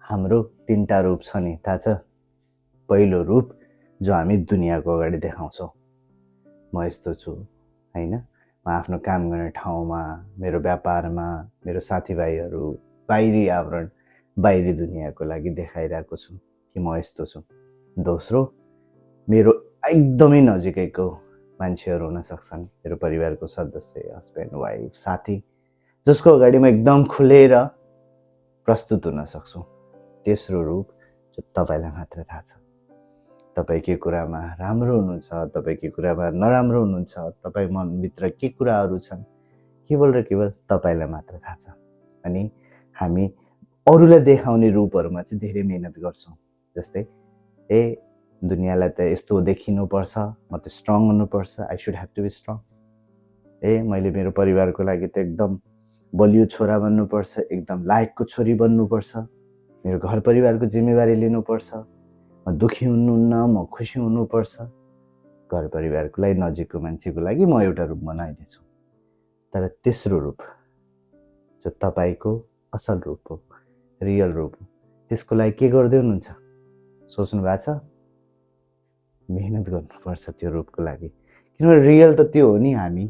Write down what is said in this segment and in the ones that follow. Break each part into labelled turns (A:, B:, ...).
A: हाम्रो तीनटा रूप छ नि, थाहा छ? पहिलो रूप जो हामी दुनियाँको अगाडि देखाउँछौँ, म यस्तो छु हैन, म आफ्नो काम गर्ने ठाउँमा, मेरो व्यापारमा, मेरो साथीभाइहरू, बाहिरी आवरण, बाहिरी दुनियाँको लागि देखाइरहेको छु कि म यस्तो छु। दोस्रो, मेरो एकदमै नजिकैको मान्छेहरू हुन सक्छन्, मेरो परिवारको सदस्य, हस्बेन्ड, वाइफ, साथी, जसको अगाडि म एकदम खुलेर प्रस्तुत हुन सक्छु। तेस्रो रूप जो तपाईलाई मात्र थाहा छ। तपाईँ के कुरामा राम्रो हुनुहुन्छ, तपाईँ के कुरामा नराम्रो हुनुहुन्छ, तपाईँ मनभित्र के कुराहरू छन्, केवल र केवल तपाईलाई मात्र थाहा छ। अनि हामी अरूलाई देखाउने रूपहरूमा चाहिँ धेरै मेहनत गर्छौँ। जस्तै दुनियाँलाई त यस्तो देखिनुपर्छ, म त स्ट्रङ हुनुपर्छ, I should have to be strong. मैले मेरो परिवारको लागि त एकदम बलियो छोरा बन्नुपर्छ, एकदम लायकको छोरी बन्नुपर्छ, मेरो घर परिवारको जिम्मेवारी लिनुपर्छ, म दुखी हुनुहुन्न, म खुसी हुनुपर्छ। घर परिवारको लागि, नजिकको मान्छेको लागि म एउटा रूप बनाइदिन्छु। तर तेस्रो रूप जो तपाईको असल रूप हो, रियल रूप हो, त्यसको लागि के गर्दै हुनुहुन्छ सोच्नु भएको छ? मेहनत गर्नुपर्छ त्यो रूपको लागि, किनभने रियल त त्यो हो नि हामी।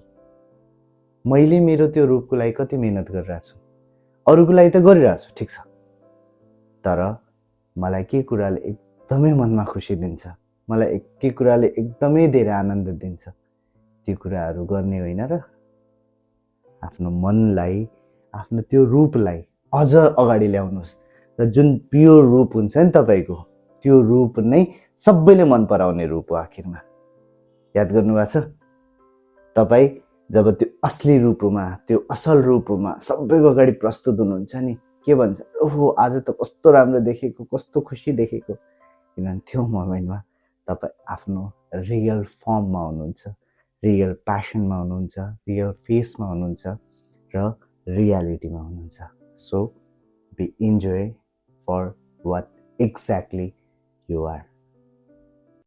A: मैले मेरो त्यो रूपको लागि कति मेहनत गरिरहेको छु, अरूको लागि त गरिरहेको छु, ठिक छ, तर मलाई के कुराले एकदमै मनमा खुसी दिन्छ, मलाई के कुराले एकदमै धेरै आनन्द दिन्छ, त्यो कुराहरू गर्ने होइन र आफ्नो मनलाई, आफ्नो त्यो रूपलाई अझ अगाडि ल्याउनुहोस्। र जुन प्योर रूप हुन्छ नि तपाईँको, त्यो रूप नै सबैले मन पराउने रूप हो। आखिरमा याद गर्नुभएको छ? तपाईँ जब त्यो असली रूपमा, त्यो असल रूपमा सबैको अगाडि प्रस्तुत हुनुहुन्छ नि, के भन्छ, ओहो आज त कस्तो राम्रो देखेको, कस्तो खुसी देखेको। किनभने त्यो मोमेन्टमा तपाईँ आफ्नो रियल फर्ममा हुनुहुन्छ, रियल प्यासनमा हुनुहुन्छ, रियल फेसमा हुनुहुन्छ र रियालिटीमा हुनुहुन्छ। So be enjoy for what exactly you are.